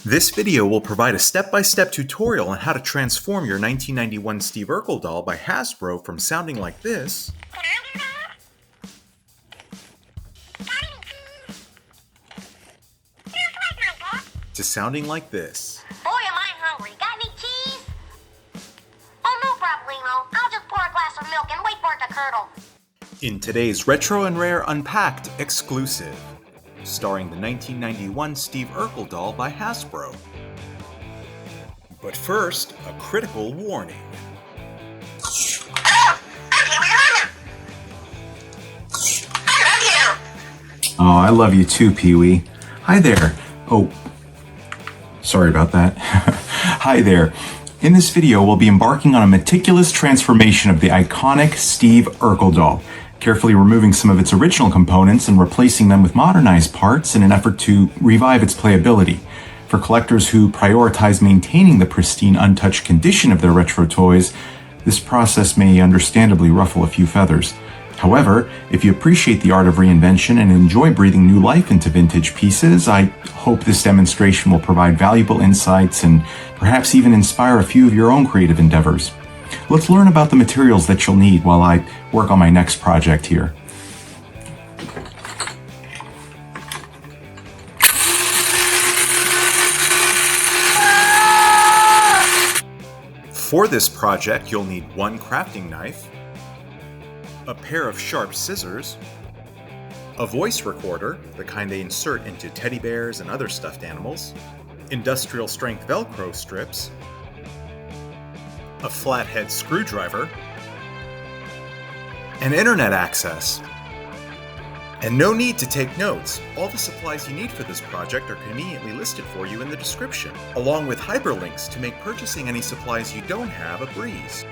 This video will provide a step-by-step tutorial on how to transform your 1991 Steve Urkel doll by Hasbro from sounding like this to sounding like this. Boy, am I hungry. Got any cheese? Oh, no problemo. I'll just pour a glass of milk and wait for it to curdle. In today's Retro and Rare Unpacked exclusive, starring the 1991 Steve Urkel doll by Hasbro. But first, a critical warning. Oh, I love you too, Pee-wee. Hi there. Oh, sorry about that. Hi there. In this video, we'll be embarking on a meticulous transformation of the iconic Steve Urkel doll, carefully removing some of its original components and replacing them with modernized parts in an effort to revive its playability. For collectors who prioritize maintaining the pristine, untouched condition of their retro toys, this process may understandably ruffle a few feathers. However, if you appreciate the art of reinvention and enjoy breathing new life into vintage pieces, I hope this demonstration will provide valuable insights and perhaps even inspire a few of your own creative endeavors. Let's learn about the materials that you'll need while I work on my next project here. For this project, you'll need one crafting knife, a pair of sharp scissors, a voice recorder, the kind they insert into teddy bears and other stuffed animals, industrial strength Velcro strips, a flathead screwdriver, and internet access. And no need to take notes. All the supplies you need for this project are conveniently listed for you in the description, along with hyperlinks to make purchasing any supplies you don't have a breeze.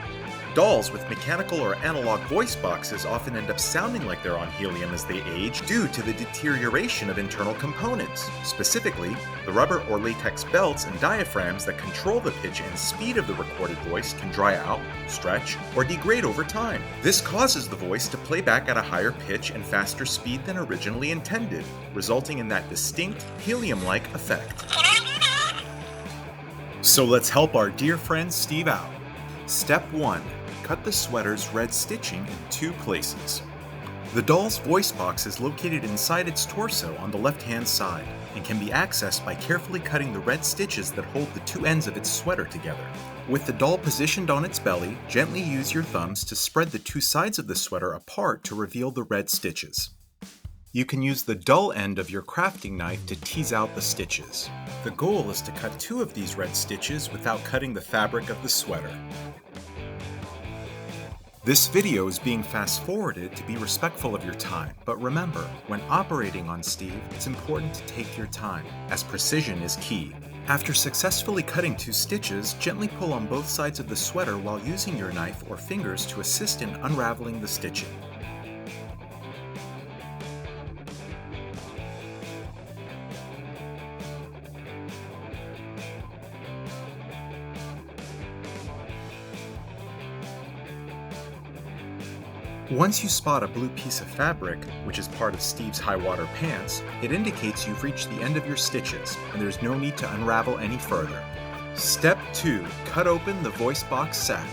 Dolls with mechanical or analog voice boxes often end up sounding like they're on helium as they age due to the deterioration of internal components. Specifically, the rubber or latex belts and diaphragms that control the pitch and speed of the recorded voice can dry out, stretch, or degrade over time. This causes the voice to play back at a higher pitch and faster speed than originally intended, resulting in that distinct helium-like effect. So let's help our dear friend Steve out. Step 1. Cut the sweater's red stitching in two places. The doll's voice box is located inside its torso on the left-hand side and can be accessed by carefully cutting the red stitches that hold the two ends of its sweater together. With the doll positioned on its belly, gently use your thumbs to spread the two sides of the sweater apart to reveal the red stitches. You can use the dull end of your crafting knife to tease out the stitches. The goal is to cut two of these red stitches without cutting the fabric of the sweater. This video is being fast-forwarded to be respectful of your time, but remember, when operating on Steve, it's important to take your time, as precision is key. After successfully cutting two stitches, gently pull on both sides of the sweater while using your knife or fingers to assist in unraveling the stitching. Once you spot a blue piece of fabric, which is part of Steve's high-water pants, it indicates you've reached the end of your stitches, and there's no need to unravel any further. Step 2. Cut open the voice box sack.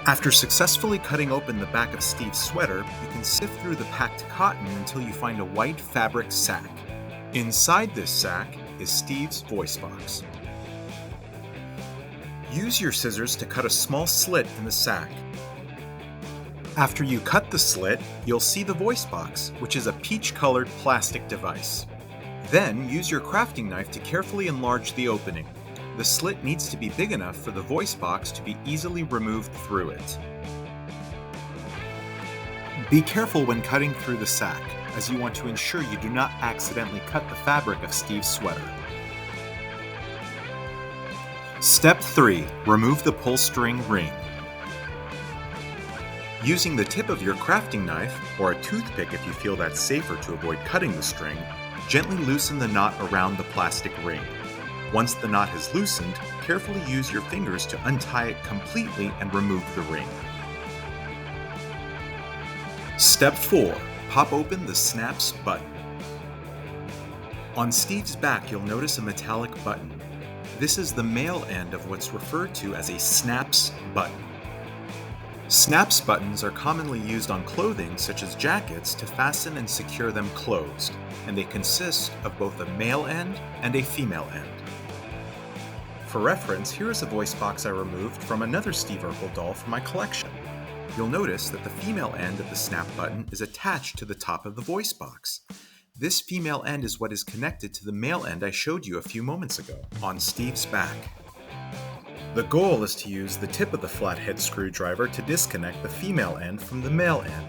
After successfully cutting open the back of Steve's sweater, you can sift through the packed cotton until you find a white fabric sack. Inside this sack is Steve's voice box. Use your scissors to cut a small slit in the sack. After you cut the slit, you'll see the voice box, which is a peach-colored plastic device. Then use your crafting knife to carefully enlarge the opening. The slit needs to be big enough for the voice box to be easily removed through it. Be careful when cutting through the sack, as you want to ensure you do not accidentally cut the fabric of Steve's sweater. Step 3. Remove the pull string ring. Using the tip of your crafting knife, or a toothpick if you feel that's safer to avoid cutting the string, gently loosen the knot around the plastic ring. Once the knot has loosened, carefully use your fingers to untie it completely and remove the ring. Step 4. Pop open the snaps button. On Steve's back, you'll notice a metallic button. This is the male end of what's referred to as a snaps button. Snaps buttons are commonly used on clothing, such as jackets, to fasten and secure them closed, and they consist of both a male end and a female end. For reference, here is a voice box I removed from another Steve Urkel doll from my collection. You'll notice that the female end of the snap button is attached to the top of the voice box. This female end is what is connected to the male end I showed you a few moments ago on Steve's back. The goal is to use the tip of the flathead screwdriver to disconnect the female end from the male end.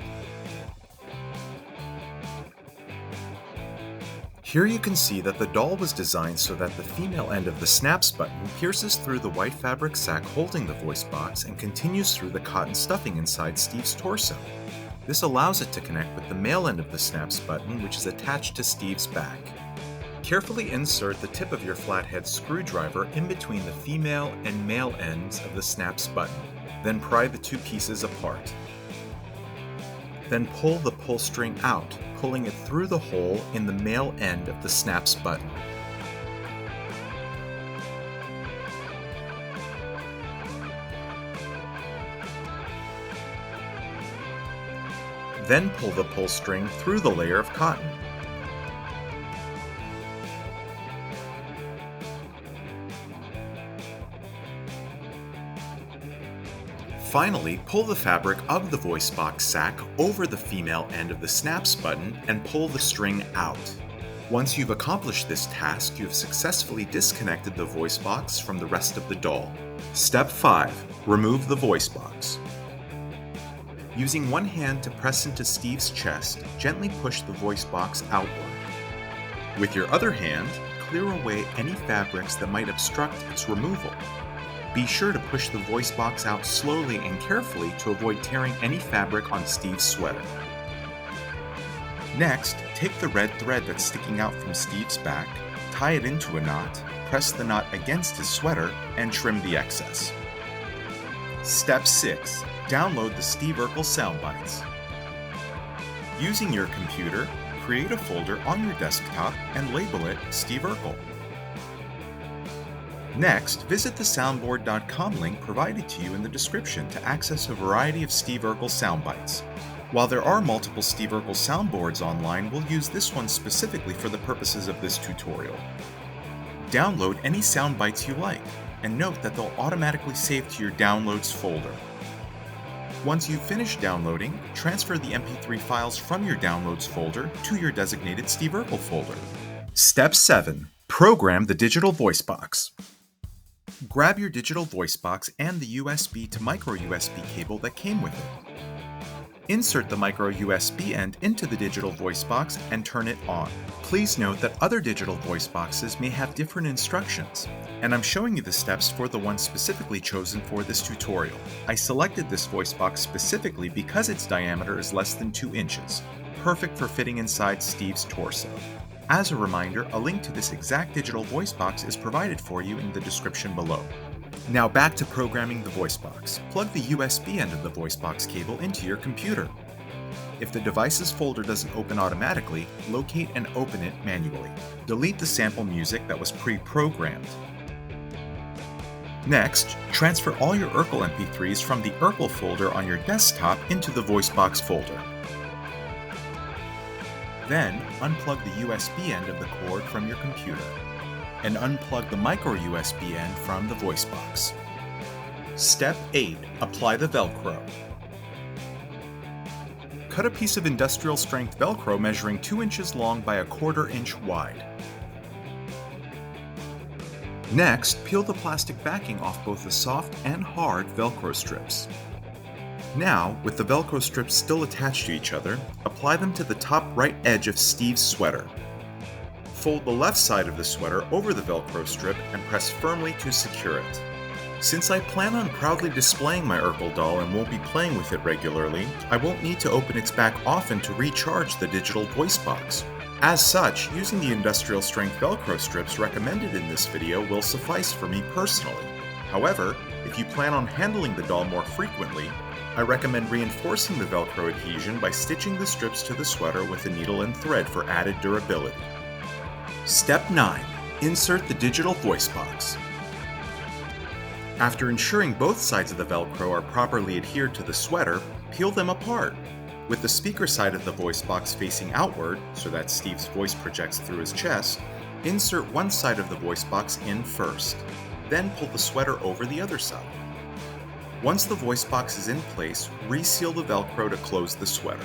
Here you can see that the doll was designed so that the female end of the snaps button pierces through the white fabric sack holding the voice box and continues through the cotton stuffing inside Steve's torso. This allows it to connect with the male end of the snaps button, which is attached to Steve's back. Carefully insert the tip of your flathead screwdriver in between the female and male ends of the snaps button, then pry the two pieces apart. Then pull the pull string out, pulling it through the hole in the male end of the snaps button. Then pull the pull string through the layer of cotton. Finally, pull the fabric of the voice box sack over the female end of the snaps button and pull the string out. Once you've accomplished this task, you have successfully disconnected the voice box from the rest of the doll. Step 5. Remove the voice box. Using one hand to press into Steve's chest, gently push the voice box outward. With your other hand, clear away any fabrics that might obstruct its removal. Be sure to push the voice box out slowly and carefully to avoid tearing any fabric on Steve's sweater. Next, take the red thread that's sticking out from Steve's back, tie it into a knot, press the knot against his sweater, and trim the excess. Step 6. Download the Steve Urkel soundbites. Using your computer, create a folder on your desktop and label it Steve Urkel. Next, visit the soundboard.com link provided to you in the description to access a variety of Steve Urkel soundbites. While there are multiple Steve Urkel soundboards online, we'll use this one specifically for the purposes of this tutorial. Download any soundbites you like, and note that they'll automatically save to your Downloads folder. Once you've finished downloading, transfer the MP3 files from your Downloads folder to your designated Steve Urkel folder. Step 7. Program the digital voice box. Grab your digital voice box and the USB to micro USB cable that came with it. Insert the micro USB end into the digital voice box and turn it on. Please note that other digital voice boxes may have different instructions, and I'm showing you the steps for the one specifically chosen for this tutorial. I selected this voice box specifically because its diameter is less than 2 inches, perfect for fitting inside Steve's torso. As a reminder, a link to this exact digital voice box is provided for you in the description below. Now back to programming the voice box. Plug the USB end of the voice box cable into your computer. If the device's folder doesn't open automatically, locate and open it manually. Delete the sample music that was pre-programmed. Next, transfer all your Urkel MP3s from the Urkel folder on your desktop into the voice box folder. Then, unplug the USB end of the cord from your computer, and unplug the micro USB end from the voice box. Step 8. Apply the Velcro. Cut a piece of industrial strength Velcro measuring 2 inches long by a 1/4 inch wide. Next, peel the plastic backing off both the soft and hard Velcro strips. Now, with the Velcro strips still attached to each other, apply them to the top right edge of Steve's sweater. Fold the left side of the sweater over the Velcro strip and press firmly to secure it. Since I plan on proudly displaying my Urkel doll and won't be playing with it regularly, I won't need to open its back often to recharge the digital voice box. As such, using the industrial strength Velcro strips recommended in this video will suffice for me personally. However, if you plan on handling the doll more frequently, I recommend reinforcing the Velcro adhesion by stitching the strips to the sweater with a needle and thread for added durability. Step 9. Insert the digital voice box. After ensuring both sides of the Velcro are properly adhered to the sweater, peel them apart. With the speaker side of the voice box facing outward, so that Steve's voice projects through his chest, insert one side of the voice box in first. Then pull the sweater over the other side. Once the voice box is in place, reseal the Velcro to close the sweater.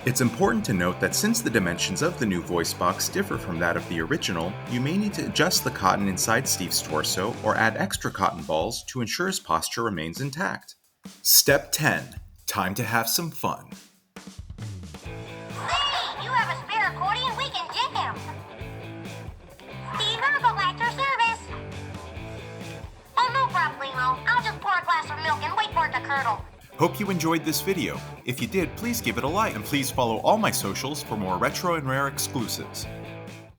It's important to note that since the dimensions of the new voice box differ from that of the original, you may need to adjust the cotton inside Steve's torso or add extra cotton balls to ensure his posture remains intact. Step 10. Time to have some fun. Say, you have a spare accordion? We can jam. Steve Urkel at your service. Oh, no problemo. I'll just pour a glass of milk and wait for it to curdle. Hope you enjoyed this video. If you did, please give it a like, and please follow all my socials for more retro and rare exclusives.